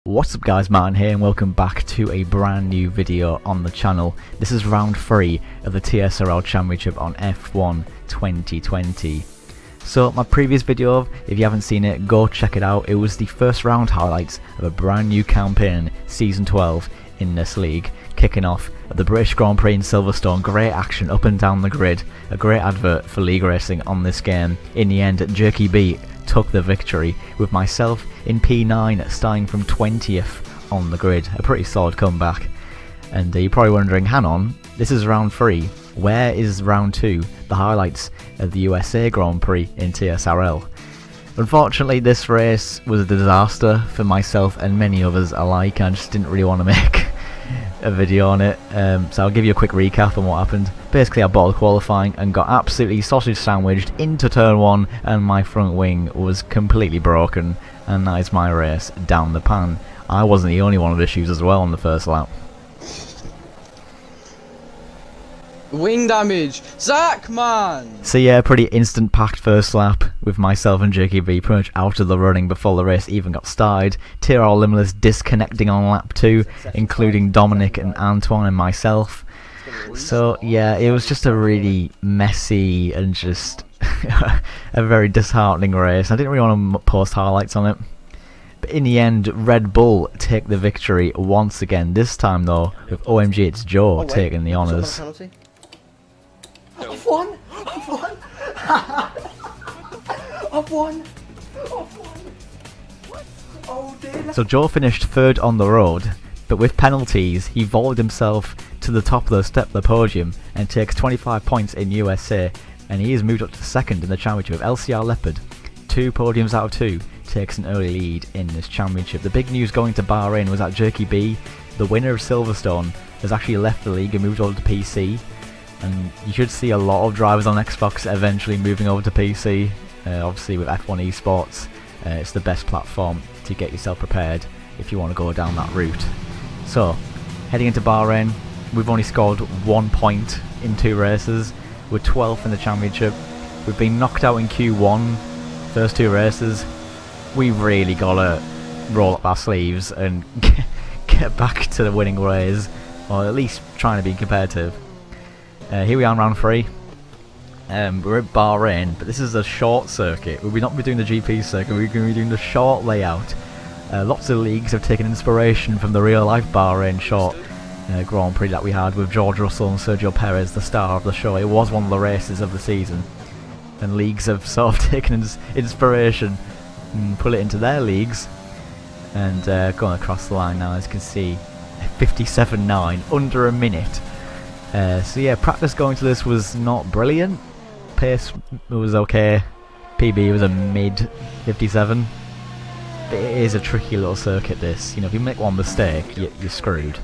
What's up guys, Martin here and welcome back to a brand new video on the channel. This is round 3 of the TSRL Championship on F1 2020. So my previous video, if you haven't seen it, go check it out. It was the first round highlights of a brand new campaign, Season 12 in this league, kicking off at the British Grand Prix in Silverstone. Great action up and down the grid, a great advert for league racing on this game. In the end, Jerky B took the victory, with myself in P9 starting from 20th on the grid. A pretty solid comeback. And you're probably wondering, hang on, this is round 3, where is round 2, the highlights of the USA Grand Prix in TSRL? Unfortunately, this race was a disaster for myself and many others alike. I just didn't really want to make a video on it, so I'll give you a quick recap on what happened. Basically, I bottled qualifying and got absolutely sausage sandwiched into turn 1, and my front wing was completely broken, and that is my race down the pan. I wasn't the only one with issues as well on the first lap. Wing damage! Zach, man! So yeah, pretty instant packed first lap, with myself and Jerky B pretty much out of the running before the race even got started. TSRL Limitless disconnecting on lap 2, including Dominic and Antoine and myself. So yeah, it was just a really messy and just a very disheartening race. I didn't really want to post highlights on it. But in the end, Red Bull take the victory once again. This time though, with OMG it's Joe taking the honours. I've won! I've won! I've won! I've won! Oh dear. So Joe finished 3rd on the road, but with penalties he vaulted himself to the top of the step of the podium and takes 25 points in USA, and he has moved up to 2nd in the championship with LCR Leopard. 2 podiums out of 2, takes an early lead in this championship. The big news going to Bahrain was that Jerky B, the winner of Silverstone, has actually left the league and moved over to PC. And you should see a lot of drivers on Xbox eventually moving over to PC. Obviously with F1 esports, it's the best platform to get yourself prepared if you want to go down that route. So, heading into Bahrain, we've only scored 1 point in 2 races. We're 12th in the championship. We've been knocked out in Q1, first 2 races. We've really got to roll up our sleeves and get back to the winning ways, or at least trying to be competitive. Here we are in round 3. We're at Bahrain, but this is a short circuit. We'll not be doing the GP circuit, we're going to be doing the short layout. Lots of leagues have taken inspiration from the real life Bahrain short Grand Prix that we had with George Russell and Sergio Perez, the star of the show. It was one of the races of the season, and leagues have sort of taken inspiration and put it into their leagues. And going across the line now, as you can see, 57.9, under a minute. So yeah, practice going to this was not brilliant. Pace was okay. PB was a mid 57. But it is a tricky little circuit this. You know, if you make one mistake, you're screwed.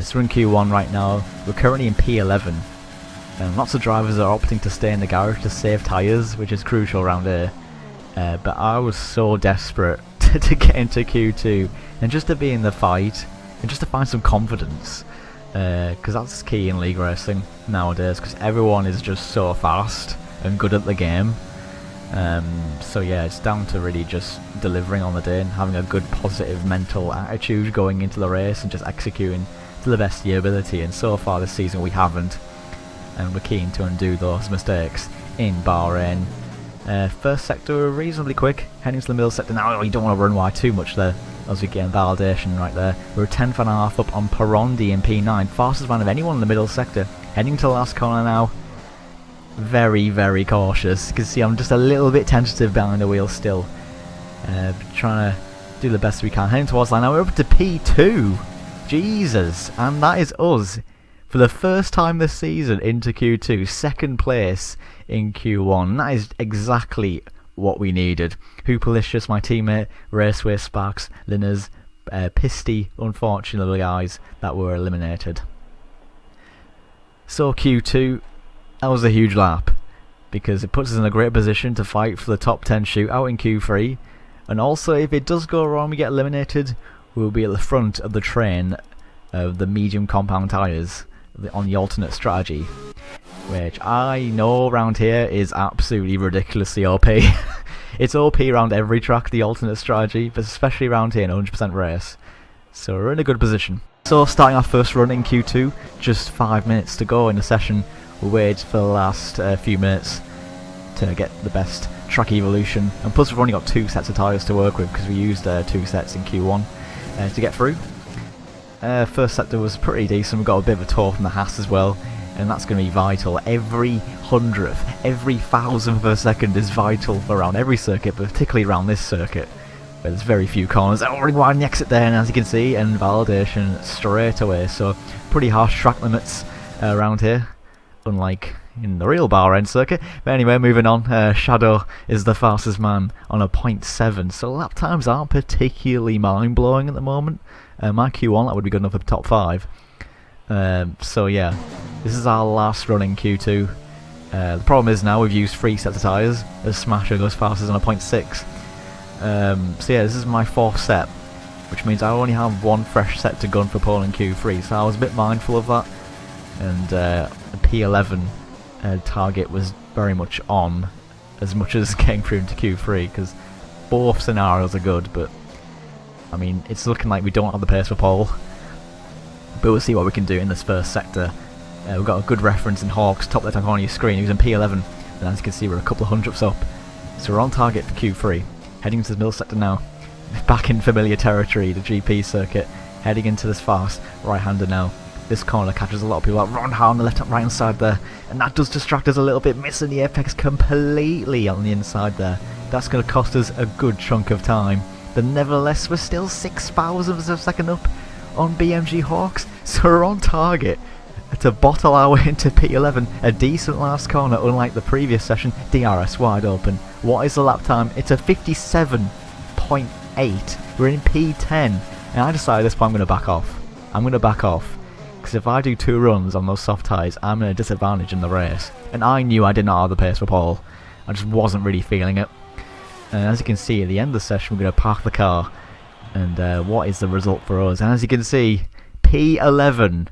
So we're in Q1 right now. We're currently in P11. Lots of drivers are opting to stay in the garage to save tyres, which is crucial around here. But I was so desperate to get into Q2 and just to be in the fight and just to find some confidence. Because that's key in league racing nowadays, because everyone is just so fast and good at the game. So yeah, it's down to really just delivering on the day and having a good positive mental attitude going into the race and just executing to the best of your ability. And so far this season we haven't, and we're keen to undo those mistakes in Bahrain. First sector we're reasonably quick, heading to the middle sector now. You don't want to run wide too much there, as we get validation right there. We're 10th and a half up on Parondi in P9, fastest man of anyone in the middle sector. Heading to the last corner now. Very, very cautious. You can see I'm just a little bit tentative behind the wheel still. Trying to do the best we can. Heading towards the line now, we're up to P2. Jesus, and that is us. For the first time this season into Q2, 2nd place in Q1. That is exactly what we needed. Hoopalicious, my teammate, Raceway, Sparks, Linners, Pisty, unfortunately guys, that were eliminated. So Q2, that was a huge lap, because it puts us in a great position to fight for the top 10 shootout in Q3, and also if it does go wrong, we get eliminated, we'll be at the front of the train of the medium compound tyres on the alternate strategy, which I know around here is absolutely ridiculously OP. It's OP around every track, the alternate strategy, but especially around here in 100% race. So we're in a good position. So starting our first run in Q2, just 5 minutes to go in the session. We'll wait for the last few minutes to get the best track evolution, and plus we've only got 2 sets of tyres to work with because we used 2 sets in Q1 to get through. First sector was pretty decent. We got a bit of a tour from the Haas as well, and that's going to be vital. Every hundredth, every thousandth of a second is vital around every circuit, but particularly around this circuit where there's very few corners. Already widen the exit there, and as you can see, and validation straight away. So pretty harsh track limits around here, unlike in the real Bahrain circuit. But anyway, moving on, Shadow is the fastest man on a 0.7, so lap times aren't particularly mind-blowing at the moment. My Q1, that would be good enough for top 5. So yeah, this is our last run in Q2. The problem is now we've used 3 sets of tyres, as Smasher goes fastest on a 0.6. So yeah, this is my 4th set, which means I only have 1 fresh set to gun for pole in Q3, so I was a bit mindful of that. And the P11 target was very much on, as much as getting through into Q3, because both scenarios are good, but I mean, it's looking like we don't have the pace for pole, but we'll see what we can do in this first sector. We've got a good reference in Hawks, top left hand corner of your screen. He was in P11, and as you can see, we're a couple of hundredths up, so we're on target for Q3. Heading into the middle sector now, back in familiar territory, the GP circuit, heading into this fast right-hander now. This corner catches a lot of people out. Ron Hart on the left right hand side there, and that does distract us a little bit, missing the apex completely on the inside there. That's going to cost us a good chunk of time, but nevertheless we're still 6 thousandths of a second up on BMG Hawks, so we're on target to bottle our way into P11. A decent last corner, unlike the previous session. DRS wide open. What is the lap time? It's a 57.8. We're in P10, and I decided at this point I'm going to back off. Because if I do 2 runs on those soft tyres, I'm at a disadvantage in the race. And I knew I did not have the pace for pole. I just wasn't really feeling it. And as you can see, at the end of the session, we're going to park the car. And what is the result for us? And as you can see, P11.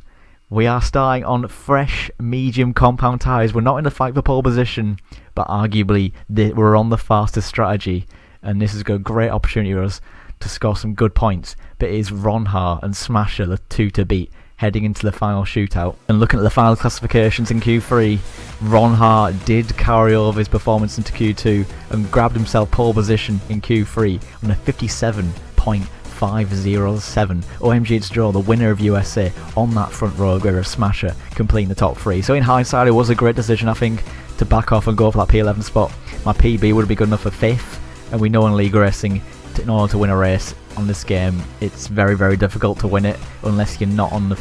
We are starting on fresh medium compound tyres. We're not in the fight for pole position, but arguably we're on the fastest strategy. And this is a great opportunity for us to score some good points. But it is Ron Hart and Smasher, the 2 to beat, heading into the final shootout. And looking at the final classifications in Q3, Ron Hart did carry over his performance into Q2 and grabbed himself pole position in Q3 on a 57.507. OMG, it's Joe, the winner of USA, on that front row where Smasher completing the top 3. So in hindsight, it was a great decision, I think, to back off and go for that P11 spot. My PB would have been good enough for 5th, and we know in league racing, in order to win a race on this game, it's very, very difficult to win it unless you're not on the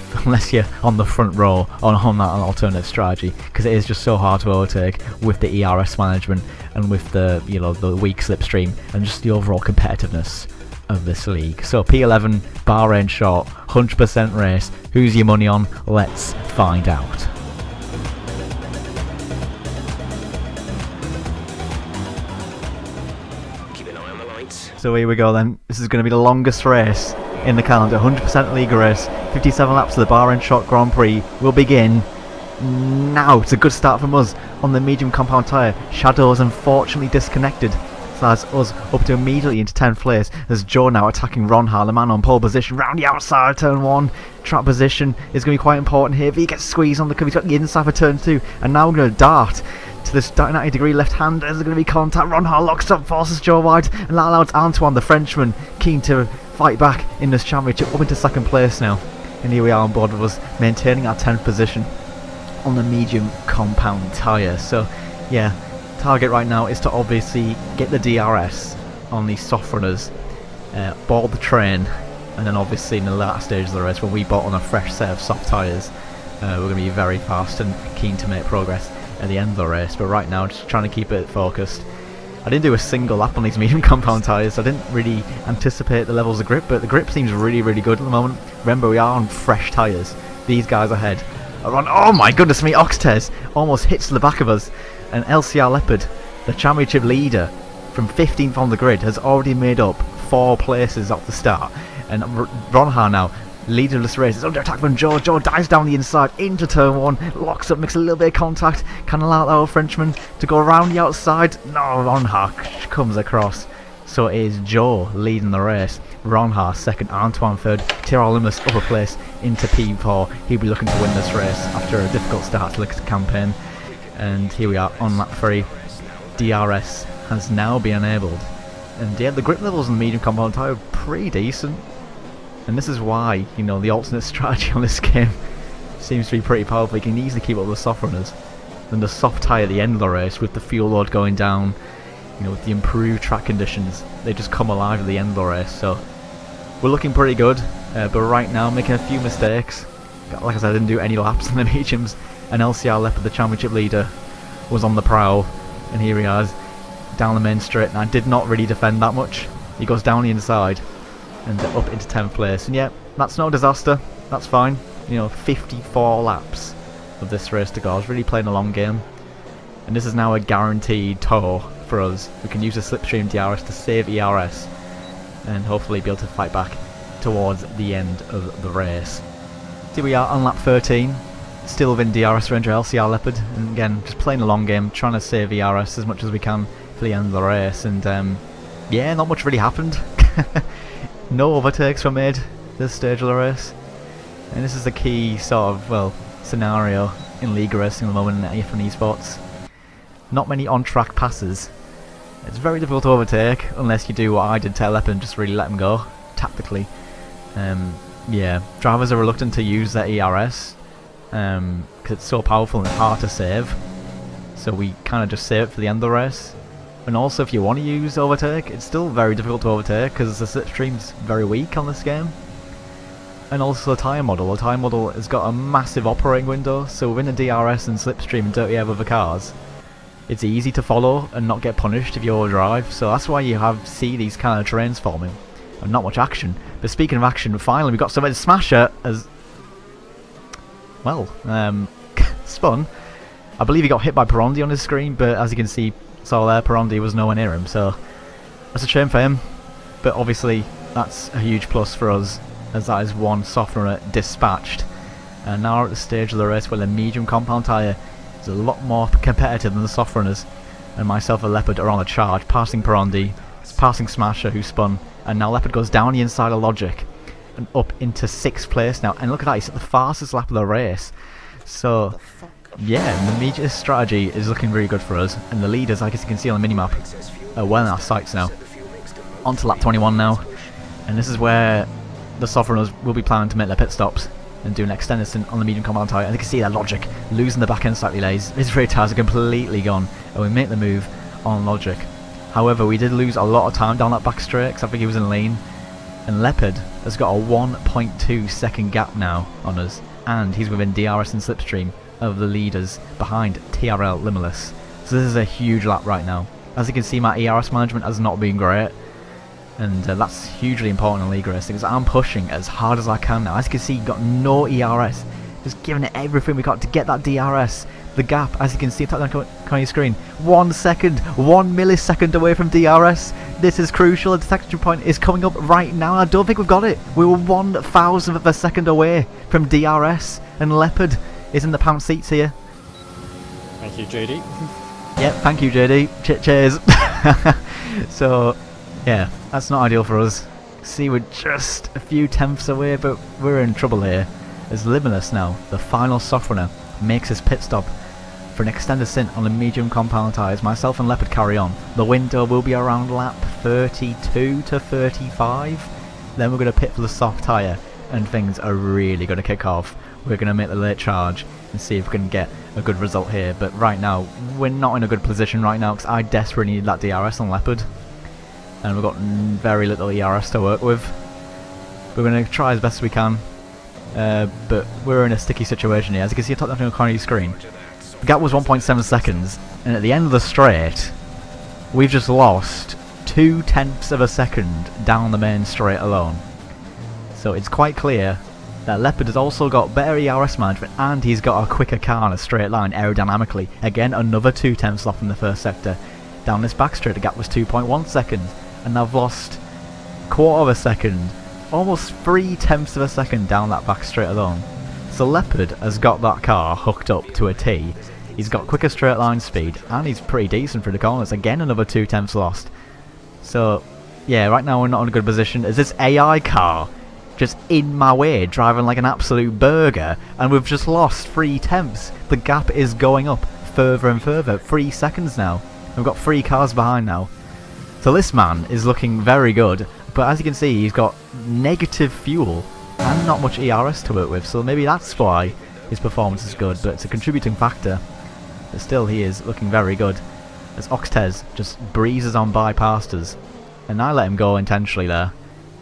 front row on that alternative strategy, because it is just so hard to overtake with the ERS management and with the the weak slipstream and just the overall competitiveness of this league. So P11, Bahrain short, 100% race. Who's your money on? Let's find out. So here we go then. This is going to be the longest race in the calendar. 100% league race. 57 laps of the Bahrain Short Grand Prix will begin now. It's a good start from us on the medium compound tyre. Shadow is unfortunately disconnected. So that's us up to immediately into 10th place. There's Joe now attacking Ron Hart, the man on pole position. Round the outside of turn 1. Track position is going to be quite important here. If he gets squeezed on the curve, he's got the inside for turn 2. And now we're going to dart to this 90-degree left-hander. There's going to be contact. Ron Hart locks up, forces Joe wide, and that allows Antoine, the Frenchman, keen to fight back in this championship, up into 2nd place now. And here we are on board with us, maintaining our 10th position on the medium compound tyre. So, yeah, target right now is to obviously get the DRS on these soft runners, board the train, and then obviously in the latter stages of the race, when we bought on a fresh set of soft tyres, we're going to be very fast and keen to make progress at the end of the race. But right now, just trying to keep it focused. I didn't do a single lap on these medium compound tyres, so I didn't really anticipate the levels of grip, but the grip seems really, really good at the moment. Remember, we are on fresh tyres. These guys ahead are on, oh my goodness me, Oxtez almost hits the back of us, and LCR Leopard, the championship leader from 15th on the grid, has already made up 4 places off the start. And Ron Hart now Leader of this race is under attack from Joe. Joe dives down the inside into turn 1, locks up, makes a little bit of contact. Can allow that old Frenchman to go around the outside. No, Ronha comes across. So it is Joe leading the race. Ronha second, Antoine third. TSRL Limitless upper place into P4. He'll be looking to win this race after a difficult start to the campaign. And here we are on lap 3. DRS has now been enabled. And yeah, the grip levels in the medium compound tyre are pretty decent. And this is why, you know, the alternate strategy on this game seems to be pretty powerful. You can easily keep up with the soft runners. Then the soft tyre at the end of the race with the fuel load going down, you know, with the improved track conditions, they just come alive at the end of the race. So we're looking pretty good, but right now making a few mistakes. Like I said, I didn't do any laps in the mediums, and LCR Leopard, the championship leader, was on the prowl, and here he is down the main straight, and I did not really defend that much. He goes down the inside and up into 10th place, and yeah, that's no disaster, that's fine. You know, 54 laps of this race to go. I was really playing a long game, and this is now a guaranteed tour for us. We can use a slipstream DRS to save ERS and hopefully be able to fight back towards the end of the race. Here we are on lap 13, still within DRS range of LCR Leopard, and again just playing a long game, trying to save ERS as much as we can for the end of the race. And yeah, not much really happened. No overtakes were made this stage of the race, and this is the key sort of, well, scenario in league racing at the moment in F1 esports. Not many on-track passes. It's very difficult to overtake unless you do what I did to Leopard and just really let them go tactically. Yeah, drivers are reluctant to use their ERS because it's so powerful and hard to save. So we kind of just save it for the end of the race. And also, if you want to use overtake, it's still very difficult to overtake because the slipstream's very weak on this game. And also the tyre model. The tyre model has got a massive operating window, so within the DRS and slipstream and dirty air with the cars, it's easy to follow and not get punished if you overdrive. So that's why you see these kind of trains forming and not much action. But speaking of action, finally we got somebody to smash it as well. Spun. I believe he got hit by Perondi on his screen, but as you can see, saw there, Perondi was nowhere near him, so that's a shame for him. But obviously that's a huge plus for us, as that is one soft runner dispatched. And now we're at the stage of the race where the medium compound tyre is a lot more competitive than the soft runners, and myself and Leopard are on a charge, passing Perondi, passing Smasher who spun, and now Leopard goes down the inside of Logic and up into 6th place now. And look at that, he's at the fastest lap of the race. So yeah, the media strategy is looking really good for us, and the leaders, like as you can see on the minimap, are well in our sights now. On to lap 21 now, and this is where the soft runners will be planning to make their pit stops and do an extended stint on the medium compound tyre. And you can see that Logic losing the back end slightly lays. His rear tyres are completely gone, and we make the move on Logic. However, we did lose a lot of time down that back straight because I think he was in lane, and Leopard has got a 1.2 second gap now on us, and he's within DRS and slipstream of the leaders behind TSRL Limitless. So this is a huge lap right now. As you can see, my ERS management has not been great, and that's hugely important in league racing because I'm pushing as hard as I can now. As you can see, got no ERS, just giving it everything we got to get that DRS. The gap, as you can see, on your screen, 1 second, 1 millisecond away from DRS. This is crucial. The detection point is coming up right now. I don't think we've got it. We were 1,000th of a second away from DRS, and Leopard is in the pound seats here. Thank you, JD. Yep, thank you, JD. Cheers. So, yeah, that's not ideal for us. See, we're just a few tenths away, but we're in trouble here. As Limitless now, the final soft runner, makes his pit stop for an extended stint on the medium compound tyres. Myself and Leopard carry on. The window will be around lap 32 to 35. Then we're going to pit for the soft tyre, and things are really going to kick off. We're going to make the late charge and see if we can get a good result here. But right now, we're not in a good position right now because I desperately need that DRS on Leopard, and we've got very little ERS to work with. We're going to try as best we can, but we're in a sticky situation here. As you can see, top left-hand corner of your screen, the gap was 1.7 seconds, and at the end of the straight, we've just lost 0.2 of a second down the main straight alone. So it's quite clear that Leopard has also got better ERS management, and he's got a quicker car in a straight line aerodynamically. Again, another 0.2 off in the first sector. Down this back straight, the gap was 2.1 seconds, and I've lost 1/4 of a second almost 3/10 of a second down that back straight alone. So Leopard has got that car hooked up to a T. He's got quicker straight line speed, and he's pretty decent for the corners. Again, another 2/10 lost. So, yeah, right now we're not in a good position. As this AI car just in my way, driving like an absolute burger, and we've just lost 3/10. The gap is going up further and further. 3 seconds now. We've got 3 cars behind now. So this man is looking very good, but as you can see, he's got negative fuel and not much ERS to work with, so maybe that's why his performance is good, but it's a contributing factor. But still, he is looking very good, as Oxtez just breezes on by past us. And I let him go intentionally there,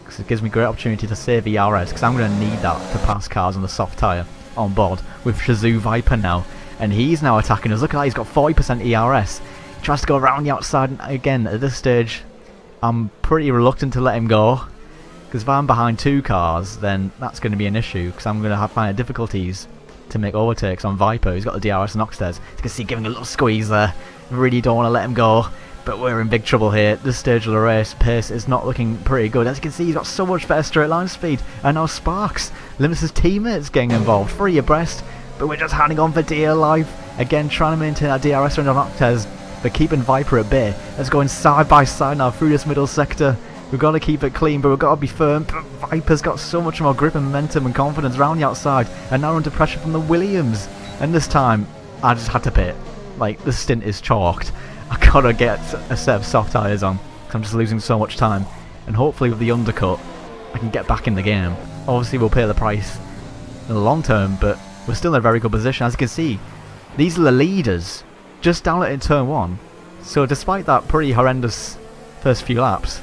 because it gives me great opportunity to save ERS, because I'm going to need that to pass cars on the soft tyre on board with Shazoo Viper now. And he's now attacking us. Look at that, he's got 40% ERS. He tries to go around the outside, and again, at this stage, I'm pretty reluctant to let him go. Because if I'm behind 2 cars, then that's going to be an issue, because I'm going to find difficulties to make overtakes on Viper. He's got the DRS and Oxtez. You can see giving a little squeeze there. Really don't want to let him go, but we're in big trouble here. At this stage of the race, pace is not looking pretty good. As you can see, he's got so much better straight line speed, and now Sparks limits his teammates getting involved. 3 abreast, but we're just hanging on for dear life. Again, trying to maintain that DRS range on Oxtez, but keeping Viper at bay. Let's go in side by side now through this middle sector. We've got to keep it clean, but we've got to be firm. But Viper's got so much more grip and momentum and confidence around the outside, and now under pressure from the Williams. And this time, I just had to pit. Like, the stint is chalked. I gotta get a set of soft tyres on, because I'm just losing so much time. And hopefully with the undercut, I can get back in the game. Obviously we'll pay the price in the long term, but we're still in a very good position. As you can see, these are the leaders, just down it in turn 1. So despite that pretty horrendous first few laps,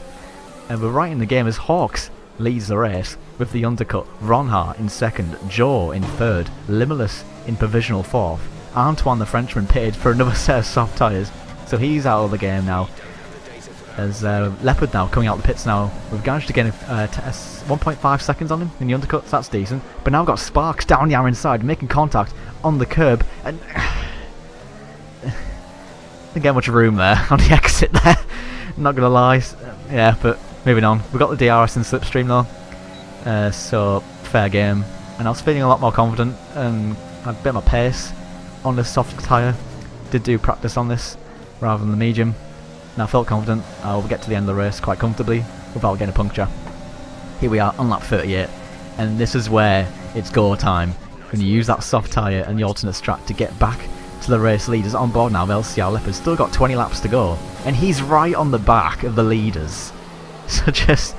and we're right in the game as Hawks leads the race with the undercut. Ronhart in 2nd, Joe in 3rd, Limitless in provisional 4th. Antoine the Frenchman pitted for another set of soft tyres, so he's out of the game now. As Leopard now coming out the pits now, we've managed to get 1.5 seconds on him in the undercuts, that's decent. But now we've got Sparks down the inside, making contact on the curb, and didn't get much room there on the exit there. Not gonna lie, yeah, but moving on. We've got the DRS and slipstream though, so fair game. And I was feeling a lot more confident and had a bit of my pace on this soft tyre. Did do practice on this rather than the medium, and I felt confident I'll get to the end of the race quite comfortably without getting a puncture. Here we are on lap 38, and this is where it's go time. When you use that soft tyre and the alternate strat to get back to the race leaders on board now. LCR Leopard still got 20 laps to go, and he's right on the back of the leaders. So just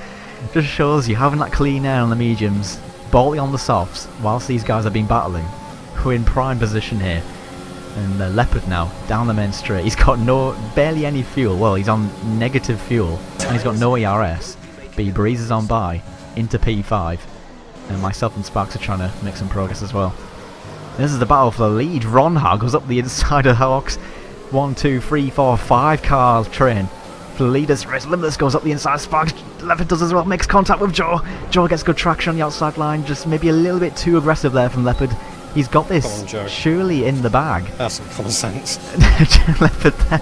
shows you having that clean air on the mediums, Baldy on the softs, whilst these guys have been battling. We're in prime position here. And the Leopard now down the main straight. He's got barely any fuel. Well, he's on negative fuel, and he's got no ERS. But he breezes on by into P5, and myself and Sparks are trying to make some progress as well. This is the battle for the lead. Ronhar goes up the inside of Hawks. 1, 2, 3, 4, 5 car train for the leaders. Limitless goes up the inside. Sparks, Leopard does as well. Makes contact with Joe. Joe gets good traction on the outside line. Just maybe a little bit too aggressive there from Leopard. He's got this surely in the bag. That's some common sense. Leopard there,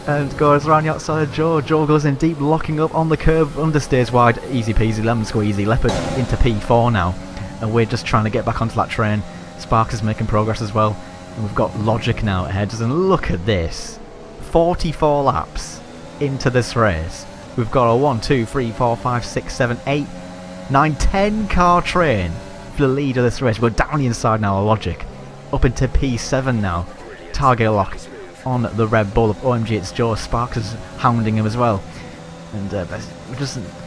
and goes around the outside of Joe. Joe goes in deep, locking up on the curb, understeers wide, easy peasy, lemon squeezy. Leopard into P4 now, and we're just trying to get back onto that train. Sparks is making progress as well, and we've got Logic now ahead. And look at this, 44 laps into this race. We've got a 1, 2, 3, 4, 5, 6, 7, 8, 9, 10 car train for the lead of this race. We're down the inside now, Logic. Up into P7 now. Target lock on the Red Bull of OMG, it's Joe. Sparks is hounding him as well. And I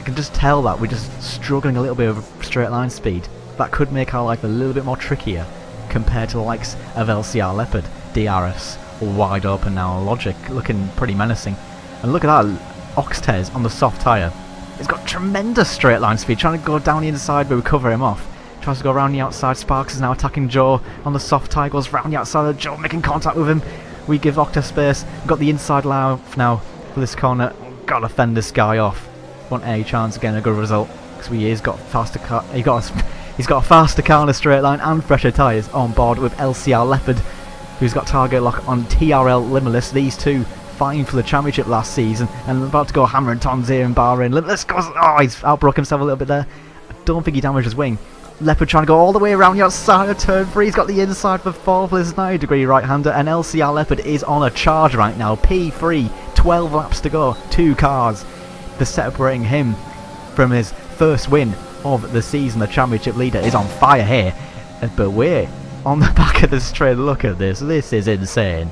can just tell that we're just struggling a little bit of straight line speed. That could make our life a little bit more trickier compared to the likes of LCR Leopard. DRS wide open now, Logic looking pretty menacing. And look at that, Oxtez on the soft tyre. He's got tremendous straight line speed, trying to go down the inside but we cover him off. Tries to go around the outside. Sparks is now attacking Joe on the soft tyre, goes round the outside of Joe, making contact with him. We give Octa space. We've got the inside layout now for this corner. Gotta fend this guy off. Want any chance of getting a good result, because he's got faster car. He's got a faster car on a straight line and fresher tyres on board with LCR Leopard, who's got target lock on TRL Limitless. These two fighting for the championship last season, and about to go hammer and tons here in Bahrain. Limitless goes, oh, he's outbroke himself a little bit there. Don't think he damaged his wing. Leopard trying to go all the way around the outside of turn 3. He's got the inside for 4th with his 90-degree right-hander. And LCR Leopard is on a charge right now. P3, 12 laps to go. 2 cars. They're separating him from his first win of the season. The championship leader is on fire here. But we're on the back of the straight. Look at this. This is insane.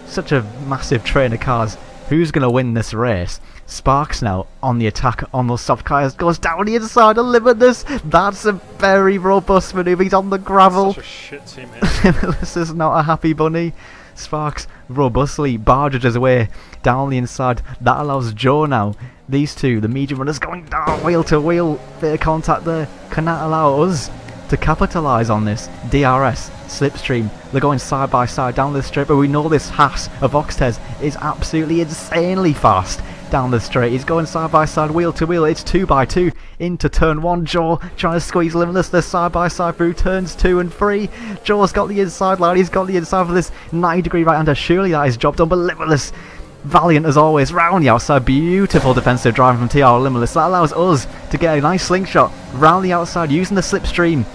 Such a massive train of cars. Who's going to win this race? Sparks now on the attack on those soft tyres. Goes down the inside of Limitless. That's a very robust manoeuvre. He's on the gravel. Such a shit team here. Limitless is not a happy bunny. Sparks robustly barges his way down the inside. That allows Joe now. These two, the medium runners, going down wheel to wheel. Bit of contact there. Can that allow us to capitalise on this? DRS, slipstream, they're going side by side down the straight, but we know this Haas of Oxtez is absolutely insanely fast down the straight. He's going side by side, wheel to wheel. It's 2x2 into turn 1. Joe trying to squeeze Limitless. They're side by side through turns 2 and 3. Joe's got the inside line. He's got the inside for this 90-degree right-hander. Surely that is job done, but Limitless, valiant as always, round the outside. Beautiful defensive driving from TR Limitless. That allows us to get a nice slingshot round the outside using the slipstream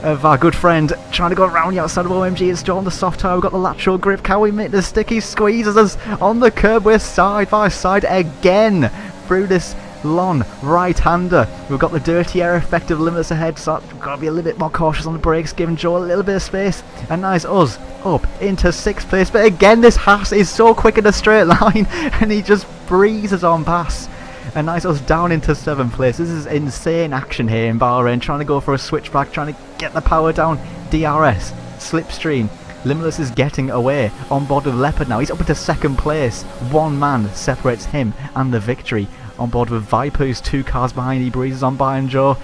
of our good friend, trying to go around the outside of OMG. It's Joe on the soft tyre. We've got the lateral grip. Can we make the sticky squeezes us on the curb? We're side by side again through this Lon right-hander. We've got the dirty air effect of Limitless ahead, so we've got to be a little bit more cautious on the brakes, giving Joe a little bit of space. And nice us up into 6th place. But again, this Haas is so quick in a straight line, and he just breezes on past. And nice us down into 7th place. This is insane action here in Bahrain, trying to go for a switchback, trying to get the power down. DRS, slipstream. Limitless is getting away on board with Leopard now. He's up into 2nd place. One man separates him and the victory. On board with Viper, who's 2 cars behind. He breezes on by and Joe.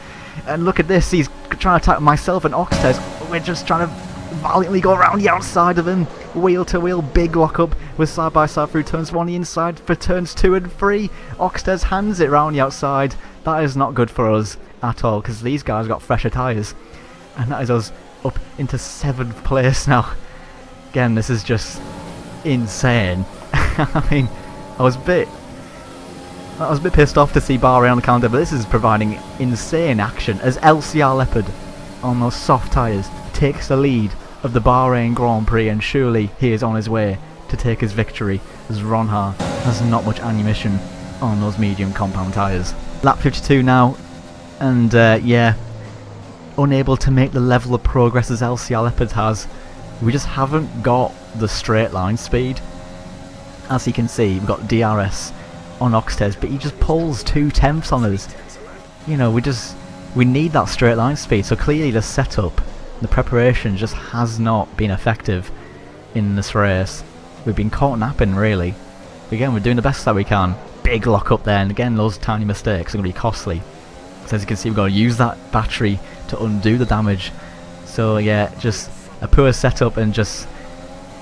And look at this, he's trying to attack myself and Oxtez. We're just trying to valiantly go around the outside of him. Wheel to wheel, big lock up with side by side through turns 1 the inside for turns 2 and 3. Oxtez hands it round the outside. That is not good for us at all, because these guys got fresher tyres. And that is us up into 7th place now. Again, this is just insane. I mean, I was a bit pissed off to see Bahrain on the calendar, but this is providing insane action as LCR Leopard on those soft tyres takes the lead of the Bahrain Grand Prix, and surely he is on his way to take his victory as Ronha has not much ammunition on those medium compound tyres. Lap 52 now, and yeah, unable to make the level of progress as LCR Leopard has. We just haven't got the straight line speed. As you can see, we've got DRS on Oxtez, but he just pulls 2/10 on us. You know, we need that straight line speed, so clearly the setup, the preparation just has not been effective in this race. We've been caught napping really. But again, we're doing the best that we can. Big lock up there, and again those tiny mistakes are going to be costly. So as you can see, we've got to use that battery to undo the damage. So yeah, just a poor setup and just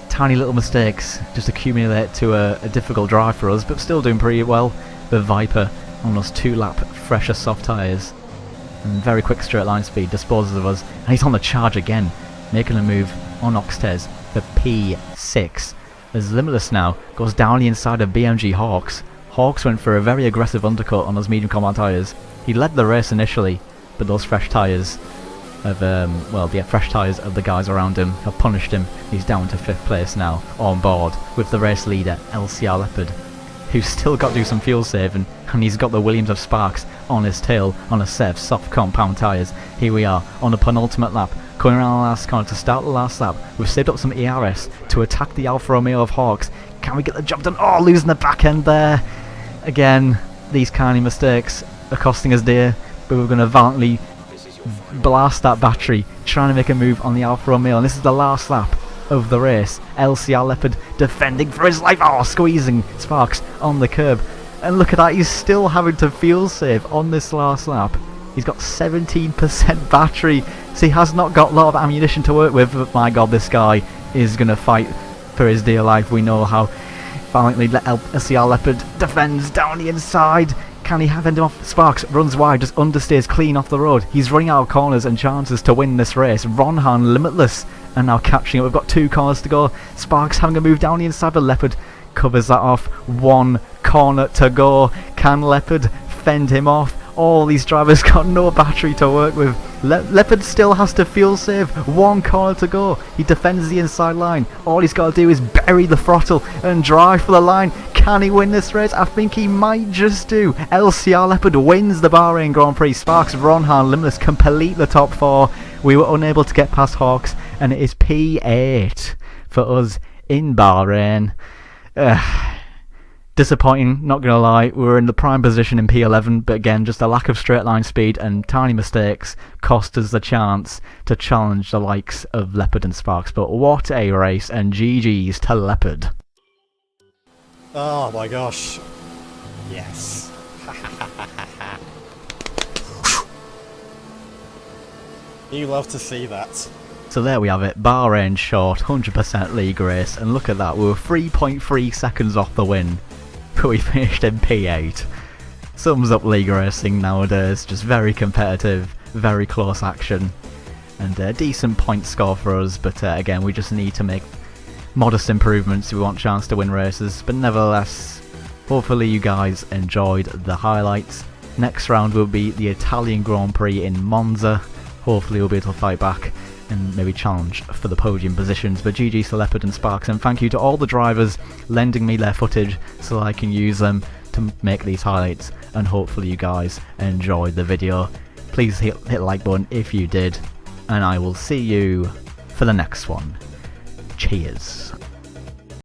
tiny little mistakes just accumulate to a difficult drive for us, but still doing pretty well. The Viper on those 2-lap fresher soft tyres and very quick straight line speed disposes of us, and he's on the charge again, making a move on Oxtez for P6 as Limitless now goes down the inside of BMG Hawks. Hawks went for a very aggressive undercut on those medium compound tyres. He led the race initially, but those fresh tyres of fresh tyres of the guys around him have punished him. He's down to 5th place now on board with the race leader LCR Leopard, who's still got to do some fuel saving, and he's got the Williams of Sparks on his tail on a set of soft compound tyres. Here we are on the penultimate lap, coming around the last corner to start the last lap. We've saved up some ERS to attack the Alfa Romeo of Hawks. Can we get the job done? Oh, losing the back end there. Again, these kind of mistakes are costing us dear, but we're going to valiantly blast that battery, trying to make a move on the Alfa Romeo, and this is the last lap of the race. LCR Leopard defending for his life. Oh, squeezing Sparks on the curb, and look at that, he's still having to fuel save on this last lap. He's got 17% battery, so he has not got a lot of ammunition to work with, but my god, this guy is going to fight for his dear life. We know how valiantly LCR Leopard defends down the inside. Can he have him off? Sparks runs wide, just understeers clean off the road. He's running out of corners and chances to win this race. Ronhan Limitless and now catching up. We've got 2 corners to go. Sparks having a move down the inside, but Leopard covers that off. 1 corner to go. Can Leopard fend him off? All these drivers got no battery to work with. Leopard still has to fuel save. 1 corner to go. He defends the inside line. All he's got to do is bury the throttle and drive for the line. Can he win this race? I think he might just do. LCR Leopard wins the Bahrain Grand Prix. Sparks, Ronhan, Limitless complete the top 4. We were unable to get past Hawks, and it is P8 for us in Bahrain. Disappointing, not gonna lie. We were in the prime position in P11, but again, just a lack of straight line speed and tiny mistakes cost us the chance to challenge the likes of Leopard and Sparks. But what a race, and GG's to Leopard. Oh my gosh. Yes. You love to see that. So there we have it, Bahrain short, 100% league race, and look at that, we were 3.3 seconds off the win, but we finished in P8. Sums up league racing nowadays, just very competitive, very close action, and a decent point score for us, but again, we just need to make modest improvements if we want a chance to win races, but nevertheless, hopefully you guys enjoyed the highlights. Next round will be the Italian Grand Prix in Monza. Hopefully we'll be able to fight back and maybe challenge for the podium positions. But GG to Leopard and Sparks, and thank you to all the drivers lending me their footage so I can use them to make these highlights, and hopefully you guys enjoyed the video. Please hit the like button if you did, and I will see you for the next one. Cheers.